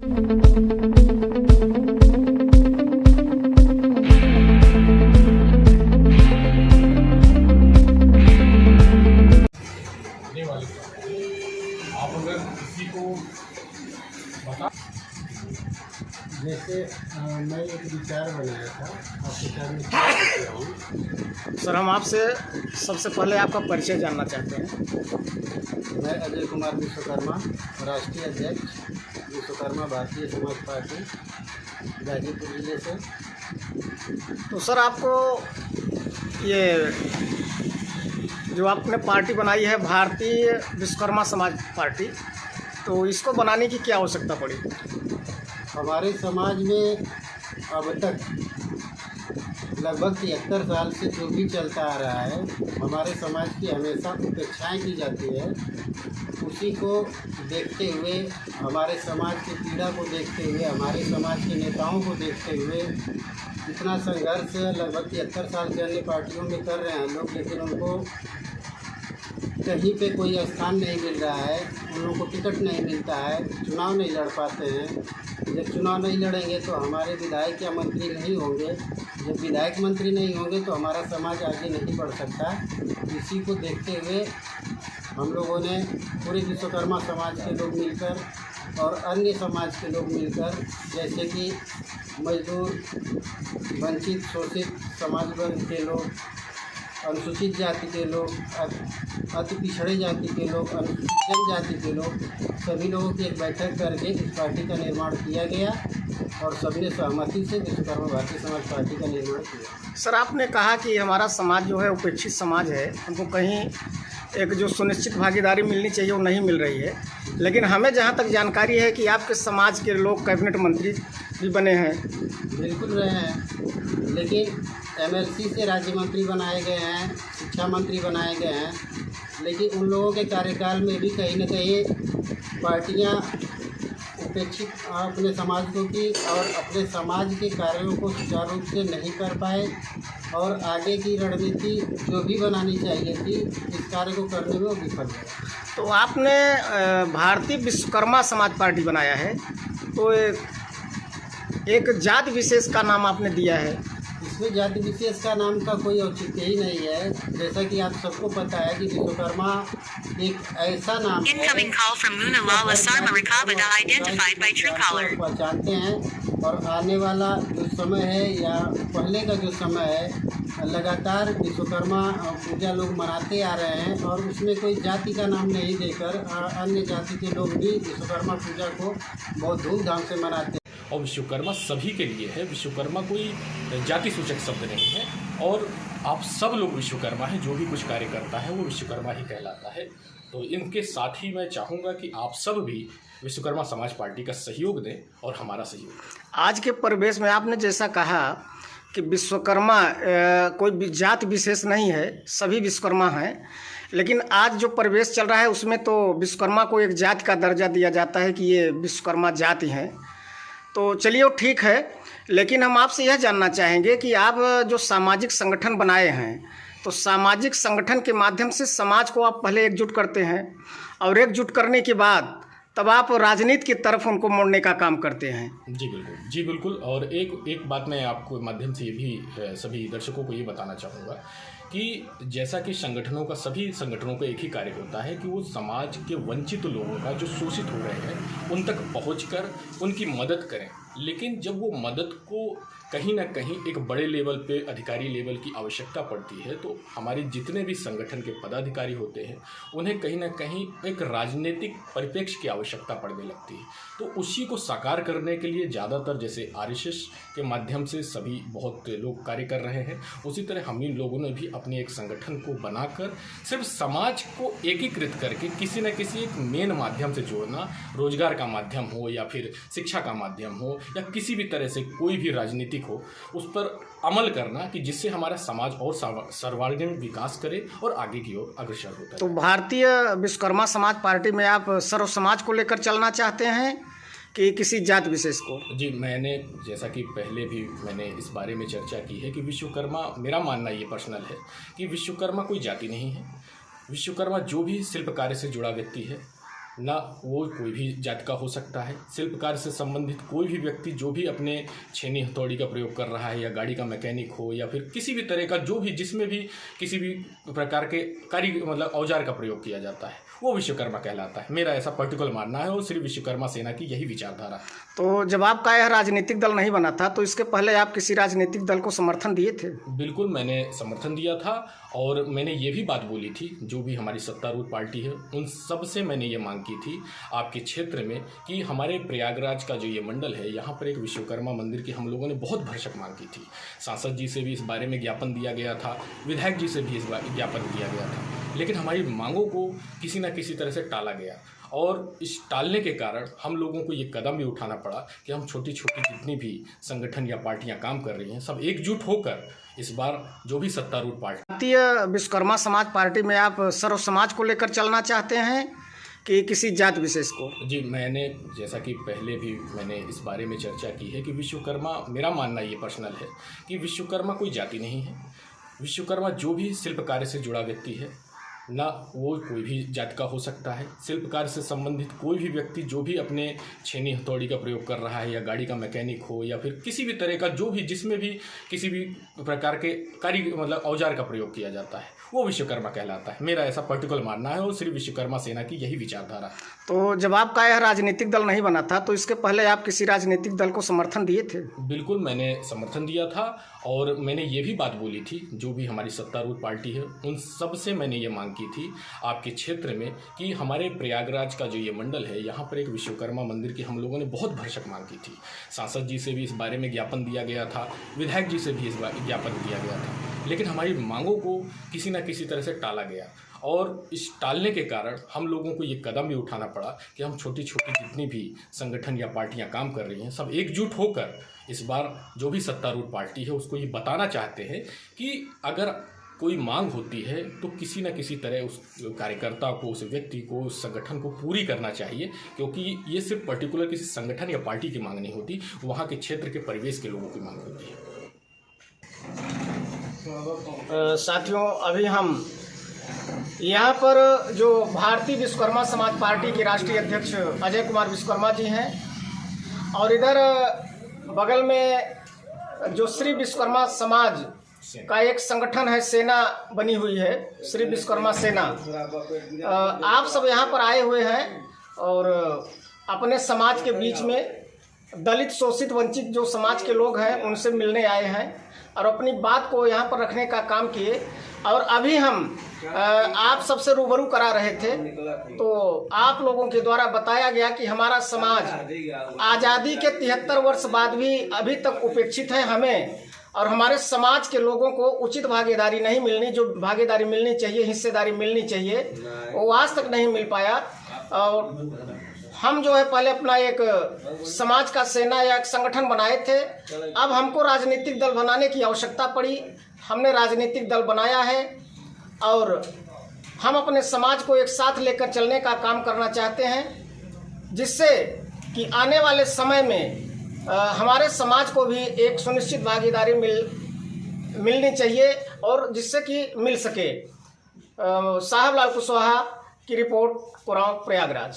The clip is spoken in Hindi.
आप अगर किसी को बता जैसे मैं एक विचार बनाया था, आप विचार में क्या करते हूँ। सर, हम आपसे सबसे पहले आपका परिचय जानना चाहते हैं। मैं अजय कुमार विश्वकर्मा, राष्ट्रीय अध्यक्ष विश्वकर्मा भारतीय समाज पार्टी, गाजीपुर जिले से। तो सर, आपको ये जो आपने पार्टी बनाई है भारतीय विश्वकर्मा समाज पार्टी, तो इसको बनाने की क्या आवश्यकता पड़ी? हमारे समाज में अब तक लगभग 73 साल से जो भी चलता आ रहा है, हमारे समाज की हमेशा उपेक्षाएं की जाती है। उसी को देखते हुए, हमारे समाज की पीड़ा को देखते हुए, हमारे समाज के नेताओं को देखते हुए इतना संघर्ष लगभग 73 साल से अन्य पार्टियों में कर रहे हैं लोग, लेकिन उनको कहीं पे कोई स्थान नहीं मिल रहा है, उन लोगों को टिकट नहीं मिलता है, चुनाव नहीं लड़ पाते हैं। जब चुनाव नहीं लड़ेंगे तो हमारे विधायक या मंत्री नहीं होंगे, जब विधायक मंत्री नहीं होंगे तो हमारा समाज आगे नहीं बढ़ सकता। इसी को देखते हुए हम लोगों ने पूरे विश्वकर्मा समाज के लोग मिलकर और अन्य समाज के लोग मिलकर, जैसे कि मजदूर, वंचित शोषित समाज वर्ग के लोग, अनुसूचित जाति के लोग, अति पिछड़े जाति के लोग, अनुसूचित जनजाति के लोग, सभी लोगों की एक बैठक करके इस पार्टी का निर्माण किया गया और सबने सहमति से विश्वकर्मा भारतीय समाज पार्टी का निर्माण किया। सर, आपने कहा कि हमारा समाज जो है उपेक्षित समाज है, हमको कहीं एक जो सुनिश्चित भागीदारी मिलनी चाहिए वो नहीं मिल रही है। लेकिन हमें जहाँ तक जानकारी है कि आपके समाज के लोग कैबिनेट मंत्री भी बने हैं। बिल्कुल रहे हैं, लेकिन एमएलसी से राज्य मंत्री बनाए गए हैं, शिक्षा मंत्री बनाए गए हैं, लेकिन उन लोगों के कार्यकाल में भी कहीं न कहीं पार्टियां उपेक्षित अपने समाज को की और अपने समाज के कार्यों को सुचारू रूप से नहीं कर पाए और आगे की रणनीति जो भी बनानी चाहिए थी इस कार्य को करने में वो विफल है। तो आपने भारतीय विश्वकर्मा समाज पार्टी बनाया है, तो एक जाति विशेष का नाम आपने दिया है। इसमें जाति विशेष का नाम का कोई औचित्य ही नहीं है। जैसा कि आप सबको पता है कि विश्वकर्मा एक ऐसा नाम है पहचानते हैं, और आने वाला जो समय है या पहले का जो समय है, लगातार विश्वकर्मा पूजा लोग मनाते आ रहे हैं और उसमें कोई जाति का नाम नहीं देकर अन्य जाति के लोग भी विश्वकर्मा पूजा को बहुत धूमधाम से मनाते हैं। और विश्वकर्मा सभी के लिए है। विश्वकर्मा कोई जाति सूचक शब्द नहीं है और आप सब लोग विश्वकर्मा हैं। जो भी कुछ कार्य करता है वो विश्वकर्मा ही कहलाता है। तो इनके साथ ही मैं चाहूँगा कि आप सब भी विश्वकर्मा समाज पार्टी का सहयोग दें और हमारा सहयोग दें। आज के परिवेश में आपने जैसा कहा कि विश्वकर्मा कोई जाति विशेष नहीं है, सभी विश्वकर्मा हैं, लेकिन आज जो परिवेश चल रहा है उसमें तो विश्वकर्मा को एक जाति का दर्जा दिया जाता है कि ये विश्वकर्मा जाति हैं। तो चलिए वो ठीक है, लेकिन हम आपसे यह जानना चाहेंगे कि आप जो सामाजिक संगठन बनाए हैं, तो सामाजिक संगठन के माध्यम से समाज को आप पहले एकजुट करते हैं और एकजुट करने के बाद तब आप राजनीति की तरफ उनको मोड़ने का काम करते हैं। जी बिल्कुल, जी बिल्कुल। और एक बात मैं आपको माध्यम से ये भी सभी दर्शकों को ये बताना चाहूँगा कि जैसा कि संगठनों का, सभी संगठनों का एक ही कार्य होता है कि वो समाज के वंचित लोगों का जो शोषित हो रहे हैं उन तक पहुंचकर उनकी मदद करें। लेकिन जब वो मदद को कहीं ना कहीं एक बड़े लेवल पे, अधिकारी लेवल की आवश्यकता पड़ती है, तो हमारे जितने भी संगठन के पदाधिकारी होते हैं उन्हें कहीं ना कहीं एक राजनीतिक परिप्रेक्ष्य की आवश्यकता पड़ने लगती है। तो उसी को साकार करने के लिए ज़्यादातर जैसे आरएसएस के माध्यम से सभी बहुत लोग कार्य कर रहे हैं, उसी तरह हम इन लोगों ने भी अपने एक संगठन को बनाकर सिर्फ समाज को एकीकृत करके किसी न किसी एक मेन माध्यम से जोड़ना, रोजगार का माध्यम हो या फिर शिक्षा का माध्यम हो या किसी भी तरह से कोई भी राजनीतिक हो, उस पर अमल करना कि जिससे हमारा समाज और सर्वांगीण विकास करे और आगे की ओर अग्रसर होता है। तो भारतीय विश्वकर्मा समाज पार्टी में आप सर्व समाज को लेकर चलना चाहते हैं कि किसी जाति विशेष को? जी, मैंने जैसा कि पहले भी मैंने इस बारे में चर्चा की है कि विश्वकर्मा, मेरा मानना ये पर्सनल है कि विश्वकर्मा कोई जाति नहीं है। विश्वकर्मा जो भी शिल्प कार्य से जुड़ा व्यक्ति है ना वो कोई भी जात का हो सकता है। शिल्प कार्य से संबंधित कोई भी व्यक्ति जो भी अपने छेनी हथौड़ी का प्रयोग कर रहा है, या गाड़ी का मैकेनिक हो, या फिर किसी भी तरह का जो भी जिसमें भी किसी भी प्रकार के कार्य मतलब औजार का प्रयोग किया जाता है, वो विश्वकर्मा कहलाता है। मेरा ऐसा पर्टिकुलर मानना है और श्री विश्वकर्मा सेना की यही विचारधारा है। तो जब आपका यह राजनीतिक दल नहीं बना था तो इसके पहले आप किसी राजनीतिक दल को समर्थन दिए थे? बिल्कुल, मैंने समर्थन दिया था और मैंने ये भी बात बोली थी, जो भी हमारी सत्तारूढ़ पार्टी है उन सब से मैंने ये मांग की थी आपके क्षेत्र में कि हमारे प्रयागराज का जो ये मंडल है, यहाँ पर एक विश्वकर्मा मंदिर की हम लोगों ने बहुत भरसक मांग की थी। सांसद जी से भी इस बारे में ज्ञापन दिया गया था, विधायक जी से भी इस बारे ज्ञापन दिया गया था, लेकिन हमारी मांगों को किसी न किसी तरह से टाला गया। और इस टालने के कारण हम लोगों को ये कदम भी उठाना पड़ा कि हम छोटी छोटी जितनी भी संगठन या पार्टियां काम कर रही हैं, सब एकजुट होकर इस बार जो भी सत्तारूढ़ पार्टी। भारतीय विश्वकर्मा समाज पार्टी में आप सर्व समाज को लेकर चलना चाहते हैं कि किसी जात विशेष को? जी, मैंने जैसा कि पहले भी मैंने इस बारे में चर्चा की है कि विश्वकर्मा, मेरा मानना ये पर्सनल है कि विश्वकर्मा कोई जाति नहीं है। विश्वकर्मा जो भी शिल्प कार्य से जुड़ा व्यक्ति है, ना वो कोई भी जात का हो सकता है। शिल्प कार्य से संबंधित कोई भी व्यक्ति जो भी अपने छेनी हथौड़ी का प्रयोग कर रहा है, या गाड़ी का मैकेनिक हो, या फिर किसी भी तरह का जो भी जिसमें भी किसी भी प्रकार के कार्य मतलब औजार का प्रयोग किया जाता है, वो विश्वकर्मा कहलाता है। मेरा ऐसा पर्टिकुलर मानना है और श्री विश्वकर्मा सेना की यही विचारधारा है। तो जब आपका यह राजनीतिक दल नहीं बना था तो इसके पहले आप किसी राजनीतिक दल को समर्थन दिए थे? बिल्कुल, मैंने समर्थन दिया था और मैंने ये भी बात बोली थी, जो भी हमारी सत्तारूढ़ पार्टी है उन सब से मैंने ये मांग की थी आपके क्षेत्र में कि हमारे प्रयागराज का जो ये मंडल है, यहाँ पर एक विश्वकर्मा मंदिर की हम लोगों ने बहुत भरसक मांग की थी। सांसद जी से भी इस बारे में ज्ञापन दिया गया था, विधायक जी से भी इस ज्ञापन दिया गया था, लेकिन हमारी मांगों को किसी न किसी तरह से टाला गया। और इस टालने के कारण हम लोगों को ये कदम भी उठाना पड़ा कि हम छोटी छोटी जितनी भी संगठन या पार्टियां काम कर रही हैं, सब एकजुट होकर इस बार जो भी सत्तारूढ़ पार्टी है उसको ये बताना चाहते हैं कि अगर कोई मांग होती है तो किसी न किसी तरह उस कार्यकर्ता को, उस व्यक्ति को, उस संगठन को पूरी करना चाहिए, क्योंकि ये सिर्फ पर्टिकुलर किसी संगठन या पार्टी की मांग नहीं होती, वहाँ के क्षेत्र के परिवेश के लोगों की मांग होती है। साथियों, अभी हम यहाँ पर जो भारतीय विश्वकर्मा समाज पार्टी के राष्ट्रीय अध्यक्ष अजय कुमार विश्वकर्मा जी हैं, और इधर बगल में जो श्री विश्वकर्मा समाज का एक संगठन है, सेना बनी हुई है, श्री विश्वकर्मा सेना। आप सब यहाँ पर आए हुए हैं और अपने समाज के बीच में दलित, शोषित, वंचित जो समाज के लोग हैं उनसे मिलने आए हैं और अपनी बात को यहाँ पर रखने का काम किए। और अभी हम आप सबसे रूबरू करा रहे थे तो आप लोगों के द्वारा बताया गया कि हमारा समाज आज़ादी के 73 वर्ष बाद भी अभी तक उपेक्षित है। हमें और हमारे समाज के लोगों को उचित भागीदारी नहीं मिलनी, जो भागीदारी मिलनी चाहिए, हिस्सेदारी मिलनी चाहिए, वो आज तक नहीं मिल पाया। और हम जो है पहले अपना एक समाज का सेना या एक संगठन बनाए थे, अब हमको राजनीतिक दल बनाने की आवश्यकता पड़ी, हमने राजनीतिक दल बनाया है और हम अपने समाज को एक साथ लेकर चलने का काम करना चाहते हैं, जिससे कि आने वाले समय में हमारे समाज को भी एक सुनिश्चित भागीदारी मिलनी चाहिए और जिससे कि मिल सके। साहब लाल कुशवाहा की रिपोर्ट, कुरान, प्रयागराज।